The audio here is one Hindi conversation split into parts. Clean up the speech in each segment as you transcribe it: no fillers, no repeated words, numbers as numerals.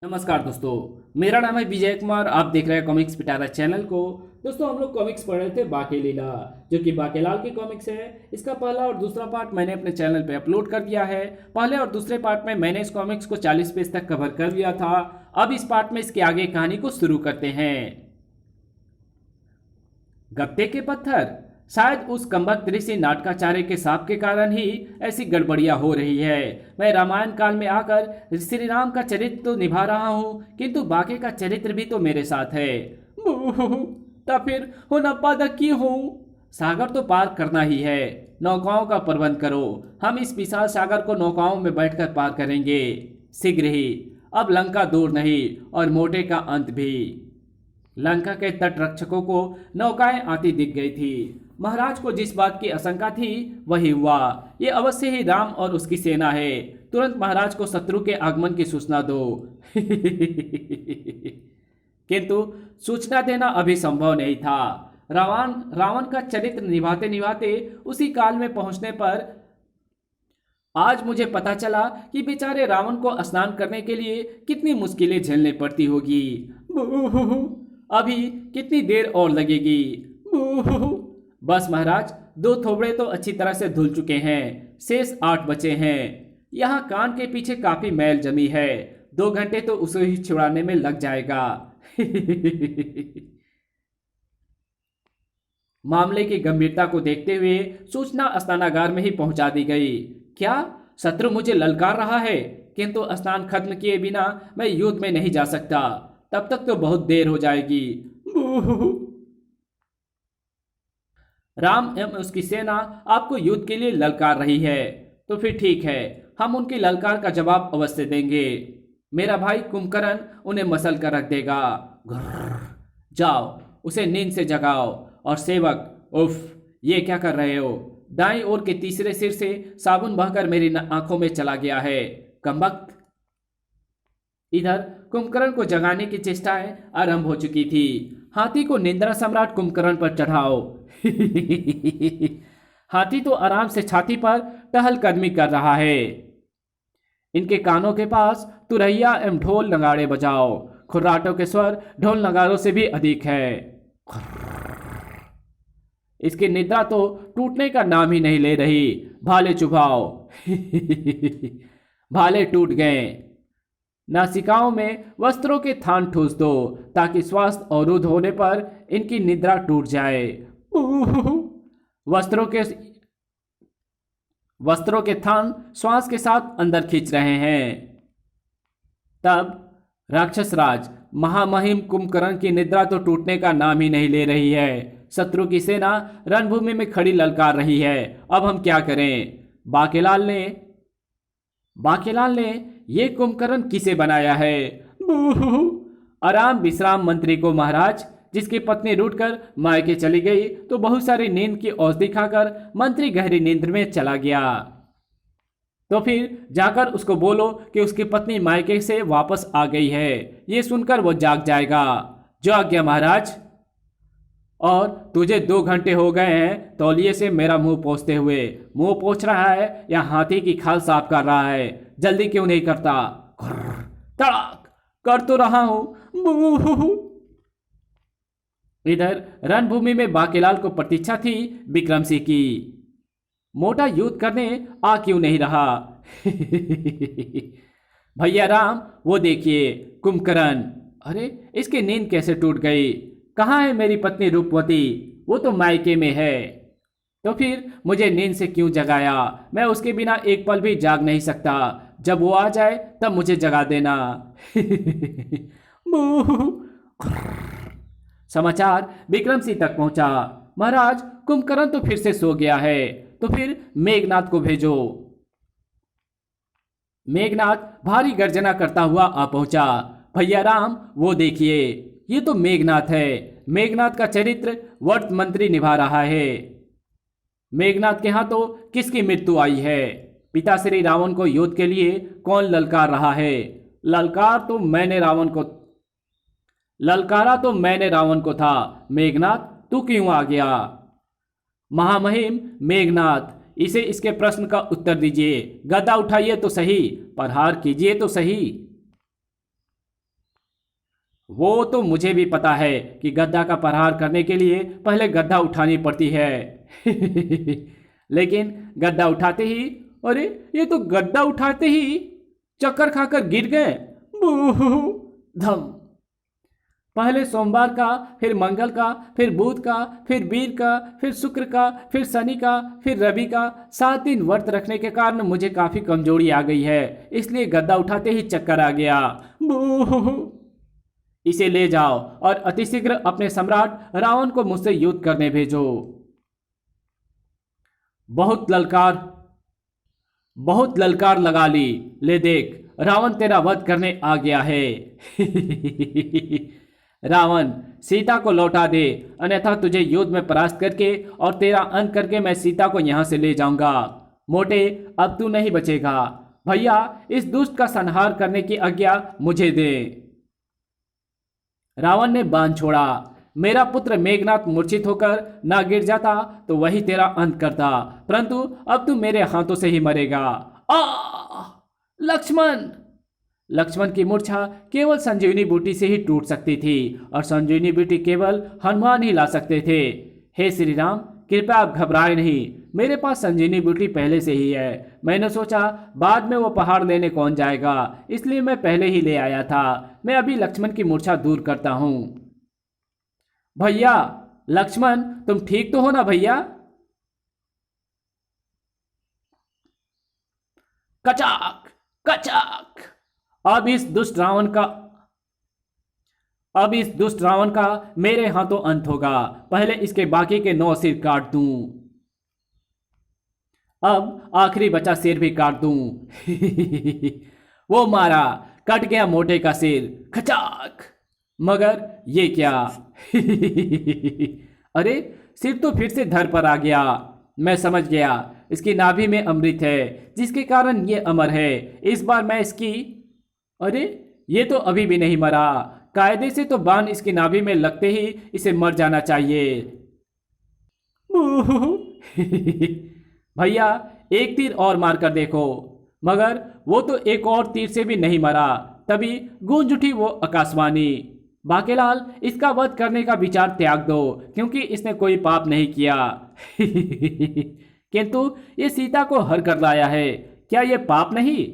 नमस्कार दोस्तों। मेरा नाम है विजय कुमार। आप देख रहे हैं कॉमिक्स पिटारा चैनल को। दोस्तों, हम लोग कॉमिक्स पढ़ रहे थे बाके लीला, जो कि बाकेलाल की कॉमिक्स है। इसका पहला और दूसरा पार्ट मैंने अपने चैनल पे अपलोड कर दिया है। पहले और दूसरे पार्ट में मैंने इस कॉमिक्स को 40 पेज तक कवर कर लिया था। अब इस पार्ट में इसके आगे कहानी को शुरू करते हैं। गत्ते के पत्थर। शायद उस कमबख्त ऋषि नाटकाचार्य के साप के कारण ही ऐसी गड़बड़ियां हो रही है। मैं रामायण काल में आकर श्री राम का चरित्र तो निभा रहा हूँ, किंतु बाकी का चरित्र भी तो मेरे साथ है। तो फिर हो नपादक की हूँ। सागर तो पार करना ही है। नौकाओं का प्रबंध करो। हम इस विशाल सागर को नौकाओं में बैठकर पार करेंगे शीघ्र ही। अब लंका दूर नहीं और मोटे का अंत भी। लंका के तट रक्षकों को नौकाएं आती दिख गई थी। महाराज को जिस बात की आशंका थी वही हुआ। ये अवश्य ही राम और उसकी सेना है। तुरंत महाराज को शत्रु के आगमन की सूचना दो। किंतु सूचना देना अभी संभव नहीं था। रावण का चरित्र निभाते निभाते उसी काल में पहुंचने पर आज मुझे पता चला कि बेचारे रावण को स्नान करने के लिए कितनी मुश्किलें झेलनी पड़ती होगी। अभी कितनी देर और लगेगी। बस महाराज, 2 थोबड़े तो अच्छी तरह से धुल चुके हैं, शेष 8 बचे हैं। यहाँ कान के पीछे काफी मैल जमी है। 2 घंटे तो उसे ही छुड़ाने में लग जाएगा। मामले की गंभीरता को देखते हुए सूचना स्नानागार में ही पहुंचा दी गई। क्या शत्रु मुझे ललकार रहा है? किंतु स्नान खत्म किए बिना मैं युद्ध में नहीं जा सकता। तब तक तो बहुत देर हो जाएगी। राम एवं उसकी सेना आपको युद्ध के लिए ललकार रही है, तो फिर ठीक है, हम उनकी ललकार का जवाब अवश्य देंगे। मेरा भाई कुंभकर्ण उन्हें मसल कर रख देगा। जाओ, उसे नींद से जगाओ। और सेवक, उफ, ये क्या कर रहे हो? दाईं ओर के तीसरे सिर से साबुन बहकर मेरी आंखों में चला गया है, कमबख्त। इधर कुंभकर्ण को जगाने की चेष्टाएं आरंभ हो चुकी थी। हाथी को निंद्रा सम्राट कुंभकर्ण पर चढ़ाओ। हाथी तो आराम से छाती पर टहलकदमी कर रहा है। इनके कानों के पास तुरैया एवं ढोल नगाड़े बजाओ। खुर्राटों के स्वर ढोल नगाड़ों से भी अधिक है। इसकी निद्रा तो टूटने का नाम ही नहीं ले रही। भाले चुभाओ। भाले टूट गए। नासिकाओं में वस्त्रों के थान ठूस दो, ताकि श्वास अवरुद्ध होने पर इनकी निद्रा टूट जाए। वस्त्रों के थान श्वास के साथ अंदर खींच रहे हैं। तब राक्षस राज महामहिम कुंभकर्ण की निद्रा तो टूटने का नाम ही नहीं ले रही है। शत्रु की सेना रणभूमि में खड़ी ललकार रही है। अब हम क्या करें? बाकेलाल ने ये कुंभकर्ण किसे बनाया है? आराम विश्राम मंत्री को महाराज, जिसकी पत्नी रूठकर मायके चली गई तो बहुत सारी नींद की औषधि खाकर मंत्री गहरी नींद में चला गया। तो फिर जाकर उसको बोलो कि उसकी पत्नी मायके से वापस आ गई है। ये सुनकर वो जाग जाएगा। जो आज्ञा महाराज। और तुझे 2 घंटे हो गए हैं तौलिए से मेरा मुंह पोंछते हुए। मुंह पोंछ रहा है या हाथी की खाल साफ कर रहा है? जल्दी क्यों नहीं करता? तड़ाक कर तो रहा हूं। इधर रणभूमि में बाकेलाल को प्रतीक्षा थी विक्रम सिंह की। मोटा युद्ध करने आ क्यों नहीं रहा? भैया राम, वो देखिए कुंभकर्ण। अरे, इसकी नींद कैसे टूट गई? कहाँ है मेरी पत्नी रूपवती? वो तो मायके में है। तो फिर मुझे नींद से क्यों जगाया? मैं उसके बिना एक पल भी जाग नहीं सकता। जब वो आ जाए तब मुझे जगा देना। समाचार विक्रम सिंह तक पहुंचा। महाराज, कुंभकर्ण तो फिर से सो गया है। तो फिर मेघनाथ को भेजो। मेघनाथ भारी गर्जना करता हुआ आ पहुंचा। भैया राम, वो देखिए, ये तो मेघनाथ है। मेघनाथ का चरित्र वर्त मंत्री निभा रहा है। मेघनाथ के हाथों किसकी मृत्यु आई है? पिता श्री रावण को युद्ध के लिए कौन ललकार रहा है? ललकारा तो मैंने रावण को था। मेघनाथ, तू क्यों आ गया? महामहिम मेघनाथ, इसे इसके प्रश्न का उत्तर दीजिए। गदा उठाइए तो सही, प्रहार कीजिए तो सही। वो तो मुझे भी पता है कि गद्दा का प्रहार करने के लिए पहले गद्दा उठानी पड़ती है। लेकिन गद्दा उठाते ही, अरे ये तो गद्दा उठाते ही चक्कर खाकर गिर गए। बूह! धम! पहले सोमवार का, फिर मंगल का, फिर बुध का, फिर वीर का, फिर शुक्र का, फिर शनि का, फिर रवि का 7 दिन व्रत रखने के कारण मुझे काफी कमजोरी आ गई है, इसलिए गद्दा उठाते ही चक्कर आ गया। बूह! इसे ले जाओ और अतिशीघ्र अपने सम्राट रावण को मुझसे युद्ध करने भेजो। बहुत ललकार बहुत ललकार लगा ली। ले देख, रावण तेरा वध करने आ गया है। रावण, सीता को लौटा दे, अन्यथा तुझे युद्ध में परास्त करके और तेरा अंत करके मैं सीता को यहां से ले जाऊंगा। मोटे, अब तू नहीं बचेगा। भैया, इस दुष्ट का संहार करने की आज्ञा मुझे दे। रावण ने बाण छोड़ा। मेरा पुत्र मेघनाथ मूर्छित होकर ना गिर जाता तो वही तेरा अंत करता, परंतु अब तू मेरे हाथों से ही मरेगा। आ! लक्ष्मण! लक्ष्मण की मूर्छा केवल संजीवनी बूटी से ही टूट सकती थी और संजीवनी बूटी केवल हनुमान ही ला सकते थे। हे श्री राम, कृपया आप घबराए नहीं, मेरे पास संजीवनी बूटी पहले से ही है। मैंने सोचा बाद में वो पहाड़ लेने कौन जाएगा, इसलिए मैं पहले ही ले आया था। मैं अभी लक्ष्मण की मूर्छा दूर करता हूं। भैया लक्ष्मण, तुम ठीक तो हो ना भैया? कचाक कचाक! अब इस दुष्ट रावण का मेरे हाथों अंत होगा। पहले इसके बाकी के 9 सिर काट दूं। अब आखिरी बचा सिर भी काट दूं। वो मारा, कट गया मोटे का सिर। खचाक! मगर ये क्या? अरे, सिर तो फिर से धड़ पर आ गया। मैं समझ गया, इसकी नाभि में अमृत है जिसके कारण ये अमर है। इस बार मैं इसकी... अरे, ये तो अभी भी नहीं मरा। कायदे से तो बाण इसकी नाभि में लगते ही इसे मर जाना चाहिए। भैया, एक तीर और मारकर देखो। मगर वो तो एक और तीर से भी नहीं मरा। तभी गूंज उठी वो आकाशवाणी, बाकेलाल, इसका वध करने का विचार त्याग दो, क्योंकि इसने कोई पाप नहीं किया। किंतु ये सीता को हर कर लाया है, क्या ये पाप नहीं?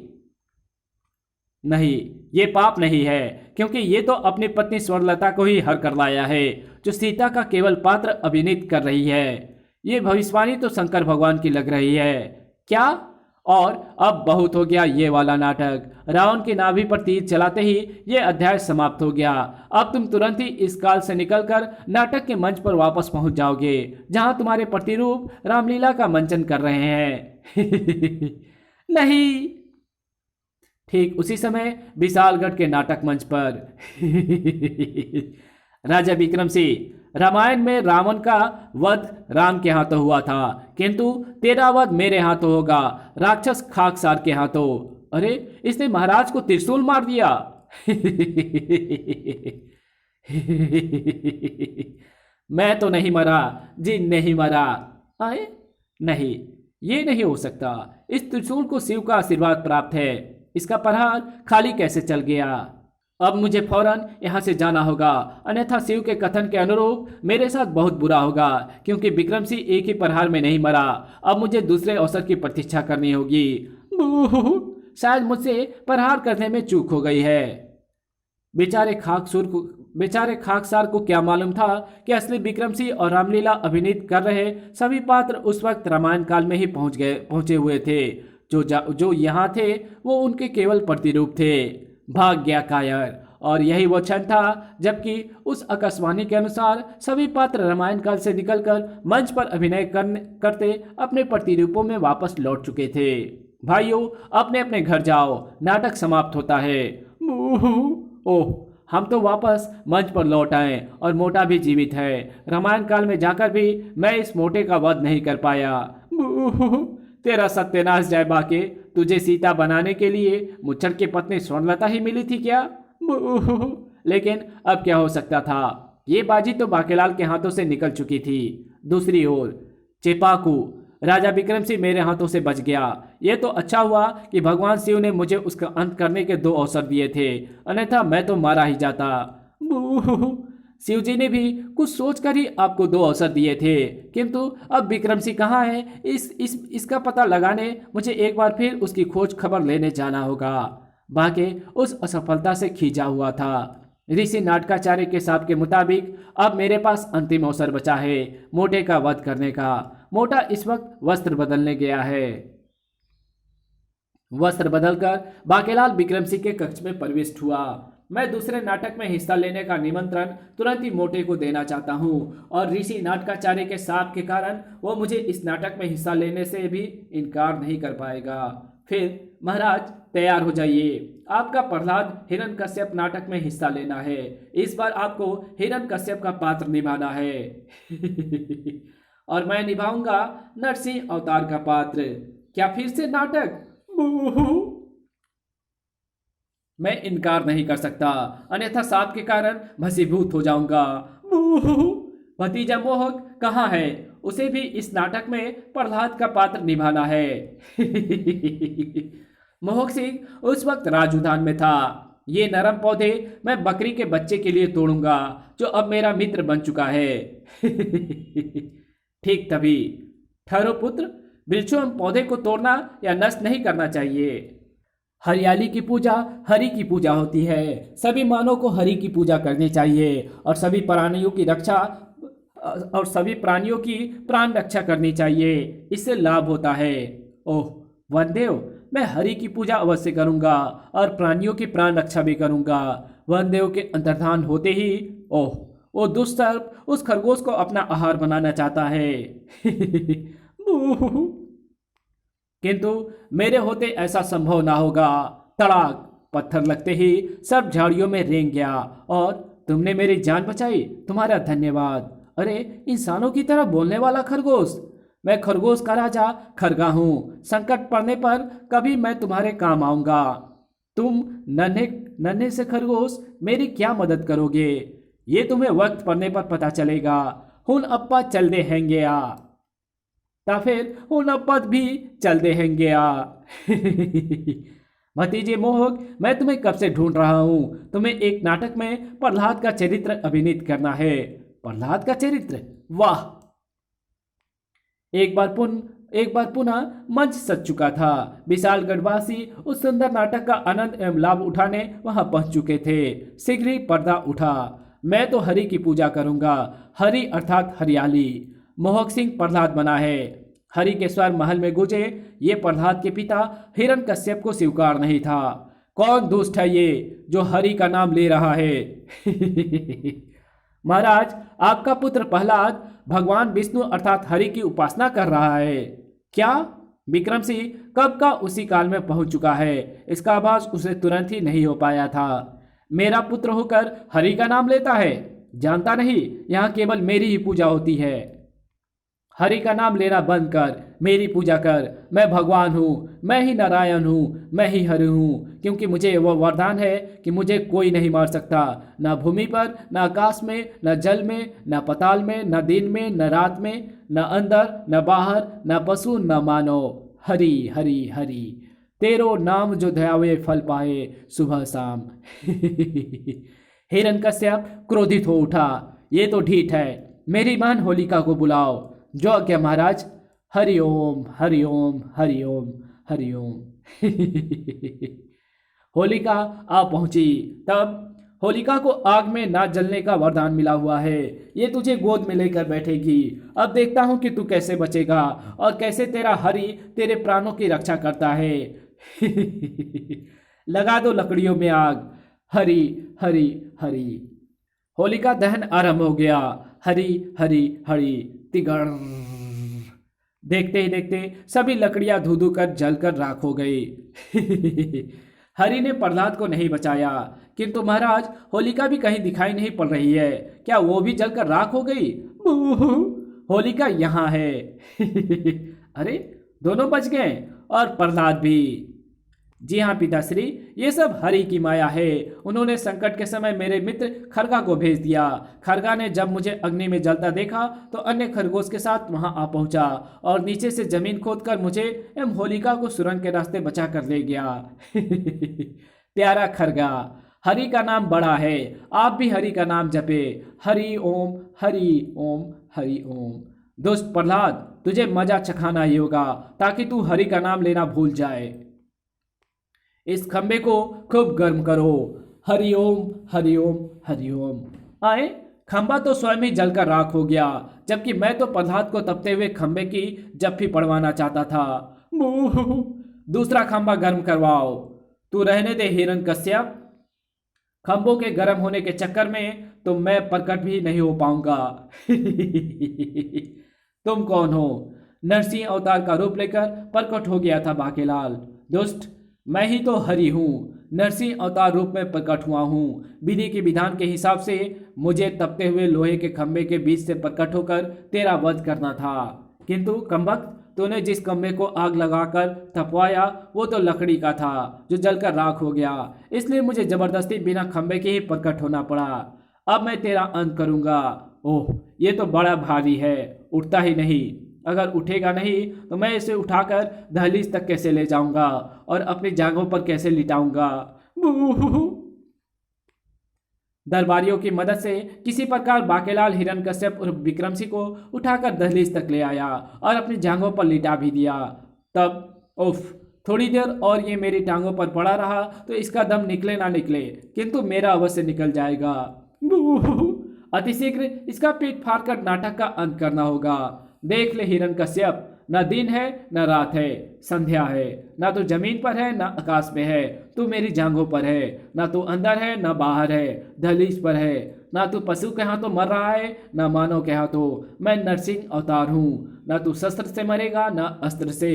नहीं, ये पाप नहीं है, क्योंकि ये तो अपनी पत्नी स्वर्णलता को ही हर कर लाया है, जो सीता का केवल पात्र अभिनीत कर रही है। ये भविष्यवाणी तो शंकर भगवान की लग रही है। क्या? और अब बहुत हो गया ये वाला नाटक। रावण की नाभि पर तीर चलाते ही ये अध्याय समाप्त हो गया। अब तुम तुरंत ही इस काल से निकलकर नाटक के मंच पर वापस पहुंच जाओगे, जहां तुम्हारे प्रतिरूप रामलीला का मंचन कर रहे हैं। नहीं। ठीक उसी समय विशालगढ़ के नाटक मंच पर राजा विक्रम सिंह, रामायण में रावण का वध राम के हाथों हुआ था, किंतु तेरा वध मेरे हाथों होगा, राक्षस खाकसार के हाथों। अरे, इसने महाराज को त्रिशूल मार दिया। मैं तो नहीं मरा जी, नहीं मरा। आए नहीं, ये नहीं हो सकता। इस त्रिशूल को शिव का आशीर्वाद प्राप्त है, इसका प्रहार खाली कैसे चल गया? अब मुझे फौरन यहाँ से जाना होगा, अन्यथा शिव के कथन के अनुरूप मेरे साथ बहुत बुरा होगा, क्योंकि विक्रम सिंह एक ही प्रहार में नहीं मरा। अब मुझे दूसरे अवसर की प्रतीक्षा करनी होगी। शायद मुझसे प्रहार करने में चूक हो गई है। बेचारे खाकसार को क्या मालूम था कि असली विक्रम सिंह और रामलीला अभिनीत कर रहे सभी पात्र उस वक्त रामायण काल में ही पहुंचे हुए थे। जो यहाँ थे वो उनके केवल प्रतिरूप थे। भाग गया कायर। और यही वो क्षण था जबकि उस आकाशवाणी के अनुसार सभी पात्र रामायण काल से निकलकर मंच पर अभिनय करते अपने प्रतिरूपों में वापस लौट चुके थे। भाइयों, अपने अपने घर जाओ, नाटक समाप्त होता है। ओह, हम तो वापस मंच पर लौट आए और मोटा भी जीवित है। रामायण काल में जाकर भी मैं इस मोटे का वध नहीं कर पाया। तेरा सत्यानाश जाए बाके, तुझे सीता बनाने के लिए मुच्छर की पत्नी स्वर्णलता ही मिली थी क्या? लेकिन अब क्या हो सकता था, ये बाजी तो बाकेलाल के हाथों से निकल चुकी थी। दूसरी ओर चेपाकू, राजा विक्रम सिंह मेरे हाथों से बच गया। ये तो अच्छा हुआ कि भगवान शिव ने मुझे उसका अंत करने के 2 अवसर दिए थे, अन्यथा मैं तो मारा ही जाता। शिव जी ने भी कुछ सोचकर ही आपको 2 अवसर दिए थे, किंतु अब विक्रम सिंह कहाँ है, इसका पता लगाने मुझे एक बार फिर उसकी खोज खबर लेने जाना होगा। बाके उस असफलता से खींचा हुआ था। ऋषि नाटकाचार्य के साथ के मुताबिक अब मेरे पास अंतिम अवसर बचा है मोटे का वध करने का। मोटा इस वक्त वस्त्र बदलने गया है। वस्त्र बदलकर बाकेलाल विक्रम सिंह के कक्ष में प्रविष्ट हुआ। मैं दूसरे नाटक में हिस्सा लेने का निमंत्रण तुरंत ही मोटे को देना चाहता हूँ और ऋषि नाटकाचार्य के साथ के कारण वो मुझे इस नाटक में हिस्सा लेने से भी इनकार नहीं कर पाएगा। फिर महाराज तैयार हो जाइए, आपका प्रहलाद हिरण्यकश्यप नाटक में हिस्सा लेना है। इस बार आपको हिरण्यकश्यप का पात्र निभाना है। और मैं निभाऊंगा नरसिंह अवतार का पात्र। क्या फिर से नाटक? मैं इनकार नहीं कर सकता, अन्यथा सांप के कारण भस्मीभूत हो जाऊंगा। भतीजा मोहक कहाँ है? उसे भी इस नाटक में प्रहलाद का पात्र निभाना है। मोहक सिंह उस वक्त राजउद्यान में था। ये नरम पौधे मैं बकरी के बच्चे के लिए तोड़ूंगा, जो अब मेरा मित्र बन चुका है। ठीक तभी, ठहरो पुत्र, वृक्षों एवं पौधे को तोड़ना या नष्ट नहीं करना चाहिए। हरियाली की पूजा हरि की पूजा होती है। सभी मानव को हरि की पूजा करनी चाहिए और सभी प्राणियों की प्राण रक्षा करनी चाहिए। इससे लाभ होता है। ओह वनदेव, मैं हरि की पूजा अवश्य करूंगा और प्राणियों की प्राण रक्षा भी करूंगा। वनदेव के अंतर्धान होते ही ओह वो दुष्सर्प उस खरगोश को अपना आहार बनाना चाहता है। किंतु मेरे होते ऐसा संभव ना होगा। तड़ाक, पत्थर लगते ही सब झाड़ियों में रेंग गया और तुमने मेरी जान बचाई, तुम्हारा धन्यवाद। अरे इंसानों की तरह बोलने वाला खरगोश, मैं खरगोश का राजा खरगा हूँ। संकट पड़ने पर कभी मैं तुम्हारे काम आऊंगा। तुम नन्हे से खरगोश मेरी क्या मदद करोगे, ये तुम्हें वक्त पड़ने पर पता चलेगा। हुन अप्पा चल दे हैंगे आ, ता फिर हुन अप्पा भी चल दे हैंगे आ। भतीजे मोहक, मैं तुम्हें कब से ढूंढ रहा हूँ। तुम्हें एक नाटक में प्रहलाद का चरित्र अभिनीत करना है। प्रहलाद का चरित्र? वाह! एक बार पुनः मंच सज चुका था। विशालगढ़वासी उस सुंदर नाटक का आनंद एवं लाभ उठाने वहां पहुंच चुके थे। शीघ्र ही पर्दा उठा। मैं तो हरि की पूजा करूंगा। हरि अर्थात हरियाली। मोहक सिंह प्रहलाद बना है। हरि के स्वर महल में गूंजे। ये प्रहलाद के पिता हिरण्यकश्यप को स्वीकार नहीं था। कौन दुष्ट है ये जो हरि का नाम ले रहा है? महाराज, आपका पुत्र प्रहलाद भगवान विष्णु अर्थात हरि की उपासना कर रहा है। क्या? विक्रम सिंह कब का उसी काल में पहुंच चुका है। इसका आभास उसे तुरंत ही नहीं हो पाया था। मेरा पुत्र होकर हरि का नाम लेता है। जानता नहीं, यहाँ केवल मेरी ही पूजा होती है। हरि का नाम लेना बंद कर, मेरी पूजा कर। मैं भगवान हूँ, मैं ही नारायण हूँ, मैं ही हरि हूँ। क्योंकि मुझे वह वरदान है कि मुझे कोई नहीं मार सकता। न भूमि पर, न आकाश में, न जल में, न पताल में, न दिन में, न रात में, न अंदर, न बाहर, न पशु, न मानव। हरि हरि हरि, तेरो नाम जो ध्यावे फल पाए सुबह शाम। हिरण्यकश्यप क्रोधित हो उठा। ये तो ढीठ है। मेरी बहन होलिका को बुलाओ। जो आज्ञा महाराज। हरि ओम हरि ओम हरि ओम हरि ओम। होलिका आ पहुंची। तब होलिका को आग में ना जलने का वरदान मिला हुआ है। ये तुझे गोद में लेकर बैठेगी। अब देखता हूं कि तू कैसे बचेगा और कैसे तेरा हरि तेरे प्राणों की रक्षा करता है। लगा दो लकड़ियों में आग। हरि हरि हरि। होलिका दहन आरंभ हो गया। हरि हरि हरि तिगड़। देखते ही देखते सभी लकड़ियां धू धू कर जलकर राख हो गई। हरि ने प्रहलाद को नहीं बचाया, किंतु महाराज होलिका भी कहीं दिखाई नहीं पड़ रही है। क्या वो भी जलकर राख हो गई? होलिका यहाँ है। अरे दोनों बच गए और प्रहलाद भी। जी हाँ पिताश्री, ये सब हरि की माया है। उन्होंने संकट के समय मेरे मित्र खरगा को भेज दिया। खरगा ने जब मुझे अग्नि में जलता देखा तो अन्य खरगोश के साथ वहां आ पहुंचा और नीचे से जमीन खोदकर मुझे एवं होलिका को सुरंग के रास्ते बचा कर ले गया। प्यारा खरगा, हरि का नाम बड़ा है, आप भी हरि का नाम जपे। हरि ओम हरि ओम हरि ओम। दोस्त प्रहलाद, तुझे मजा चखाना ही होगा ताकि तू हरि का नाम लेना भूल जाए। इस खंबे को खूब गर्म करो। हरि ओम हरि ओम हरि ओम। आए, खंबा तो स्वयं ही जलकर राख हो गया, जबकि मैं तो प्रहलाद को तपते हुए खंबे की जप्फी पड़वाना चाहता था। बूह! दूसरा खंबा गर्म करवाओ। तू रहने दे हिरण्यकश्यप, खंभों के गर्म होने के चक्कर में तो मैं प्रकट भी नहीं हो पाऊंगा। तुम कौन हो? नरसिंह अवतार का रूप लेकर प्रकट हो गया था बाकेलाल। दोस्त, मैं ही तो हरि हूँ, नरसिंह अवतार रूप में प्रकट हुआ हूँ। विधि के विधान के हिसाब से मुझे तपते हुए लोहे के खंभे के बीच से प्रकट होकर तेरा वध करना था, किंतु कमबख्त, तूने जिस खंभे को आग लगाकर थपवाया वो तो लकड़ी का था जो जलकर राख हो गया, इसलिए मुझे जबरदस्ती बिना खंभे के ही प्रकट होना पड़ा। अब मैं तेरा अंत करूंगा। ओह, ये तो बड़ा भारी है, उठता ही नहीं। अगर उठेगा नहीं तो मैं इसे उठाकर दहलीज तक कैसे ले जाऊंगा और अपनी जांघों पर कैसे लिटाऊंगा। दरबारियों की मदद से किसी प्रकार बाकेलाल हिरण्यकश्यप उर्फ विक्रमसिंह को उठाकर दहलीज तक ले आया और अपनी जांघों पर लिटा भी दिया। तब उफ, थोड़ी देर और ये मेरी टांगों पर पड़ा रहा तो इसका दम निकले ना निकले, किंतु मेरा अवश्य निकल जाएगा। अतिशीघ्र इसका पेट फाड़कर नाटक का अंत करना होगा। देख ले हिरण्यकश्यप, न दिन है न रात है, संध्या है। ना तो जमीन पर है न आकाश में है, तू मेरी जांघों पर है। ना तो अंदर है न बाहर है, दहलीज पर है। ना तू पशु के हाथों मर रहा है न मानव के हाथों। मैं नरसिंह अवतार हूँ। ना तू शस्त्र से मरेगा न अस्त्र से,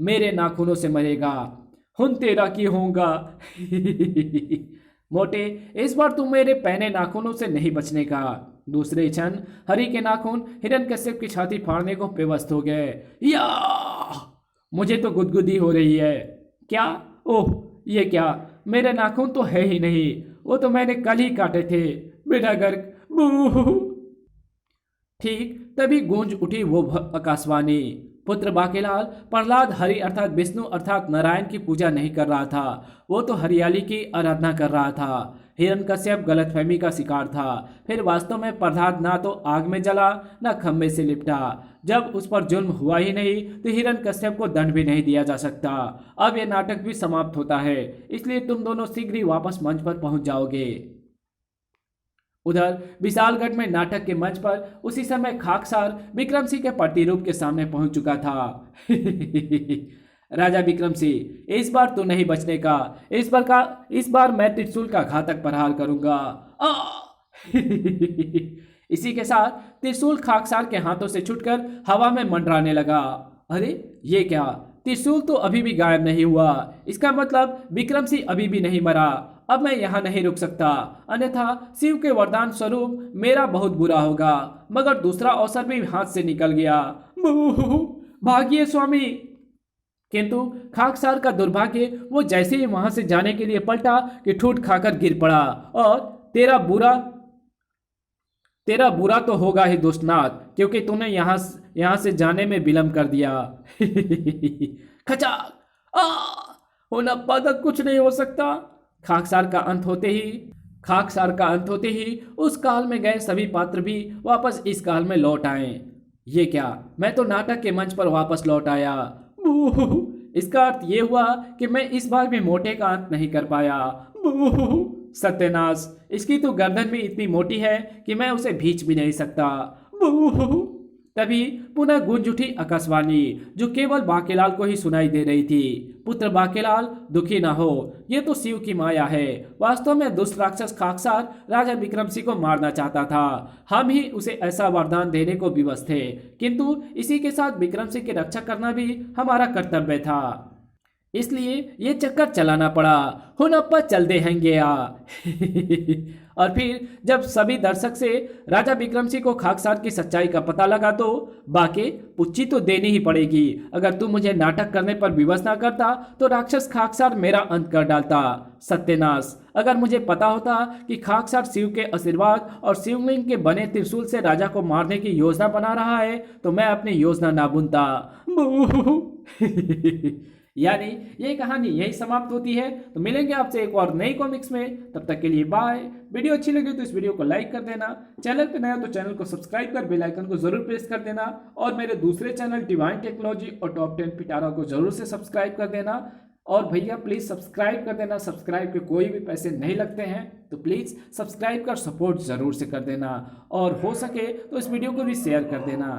मेरे नाखूनों से मरेगा। हुन तेरा की होगा। मोटे, इस बार तुम मेरे पहने नाखूनों से नहीं बचने का। दूसरे क्षण हरि के नाखून हिरण्यकश्यप की छाती फाड़ने को पेवस्त हो गए। या! मुझे तो गुदगुदी हो रही है। क्या? ओह, ये क्या? मेरे नाखून तो है ही नहीं, वो तो मैंने कल ही काटे थे। बेटा गर्ग, बूह! ठीक तभी गूंज उठी वो आकाशवाणी। पुत्र बाकेलाल, प्रहलाद हरि अर्थात विष्णु अर्थात नारायण की पूजा नहीं कर रहा था, वो तो हरियाली की आराधना कर रहा था। हिरण्यकश्यप गलतफहमी का शिकार था। फिर वास्तव में प्रहलाद ना तो आग में जला न खंभे से लिपटा। जब उस पर जुल्म हुआ ही नहीं तो हिरण्यकश्यप को दंड भी नहीं दिया जा सकता। अब यह नाटक भी समाप्त होता है, इसलिए तुम दोनों शीघ्र ही वापस मंच पर पहुंच जाओगे। उधर विशालगढ़ में नाटक के मंच पर उसी समय खाकसार विक्रमसिंह के प्रतिरूप के सामने पहुंच चुका था। राजा विक्रमसिंह, इस बार तो नहीं बचने का। इस बार मैं त्रिशूल का घातक प्रहार करूंगा। आ! इसी के साथ त्रिशूल खाकसार के हाथों से छूटकर हवा में मंडराने लगा। अरे ये क्या? त्रिशूल तो अभी भी गायब नहीं हुआ। इसका मतलब विक्रमसिंह अभी भी नहीं मरा। अब मैं यहाँ नहीं रुक सकता, अन्यथा शिव के वरदान स्वरूप मेरा बहुत बुरा होगा। मगर दूसरा अवसर भी हाथ से निकल गया। भागिए स्वामी। किंतु खाकसार का दुर्भाग्य, वो जैसे ही वहां से जाने के लिए पलटा कि ठूठ खाकर गिर पड़ा। और तेरा बुरा तो होगा ही दोस्तनाथ, क्योंकि तूने यहाँ से जाने में विलंब कर दिया। खचाक! होनप्पा तक कुछ नहीं हो सकता। खाकसार का अंत होते ही उस काल में गए सभी पात्र भी वापस इस काल में लौट आए। ये क्या? मैं तो नाटक के मंच पर वापस लौट आया। इसका अर्थ ये हुआ कि मैं इस बार भी मोटे का अंत नहीं कर पाया। सत्यानाश! इसकी तो गर्दन भी इतनी मोटी है कि मैं उसे भींच भी नहीं सकता। तभी पुनः गूंज उठी आकाशवाणी, जो केवल बाकेलाल को ही सुनाई दे रही थी। पुत्र बाकेलाल, दुखी ना हो, ये तो शिव की माया है। वास्तव में दुष्ट राक्षस खाकसार राजा विक्रमसिंह को मारना चाहता था। हम ही उसे ऐसा वरदान देने को विवश थे, किंतु इसी के साथ विक्रमसिंह की रक्षा करना भी हमारा कर्तव्य था, इसलिए ये चक्कर चलाना पड़ा। हुनप्पा चल दे हैंगे आ। और फिर जब सभी दर्शक से राजा विक्रमसिंह को खाकसार की सच्चाई का पता लगा तो बाके पुच्ची तो देनी ही पड़ेगी। अगर तू मुझे नाटक करने पर विवश ना करता तो राक्षस खाकसार मेरा अंत कर डालता। सत्यानाश! अगर मुझे पता होता कि खाकसार शिव के आशीर्वाद और शिवलिंग के बने त्रिशूल से राजा को मारने की योजना बना रहा है तो मैं अपनी योजना ना बुनता। यानी ये कहानी यही समाप्त होती है। तो मिलेंगे आपसे एक और नई कॉमिक्स में, तब तक के लिए बाय। वीडियो अच्छी लगी तो इस वीडियो को लाइक कर देना, चैनल पे नया तो चैनल को सब्सक्राइब कर बेल आइकन को जरूर प्रेस कर देना, और मेरे दूसरे चैनल डिवाइन टेक्नोलॉजी और टॉप 10 पिटारा को जरूर से सब्सक्राइब कर देना। और भैया प्लीज़ सब्सक्राइब कर देना, सब्सक्राइब के कोई भी पैसे नहीं लगते हैं, तो प्लीज़ सब्सक्राइब कर सपोर्ट ज़रूर से कर देना, और हो सके तो इस वीडियो को भी शेयर कर देना।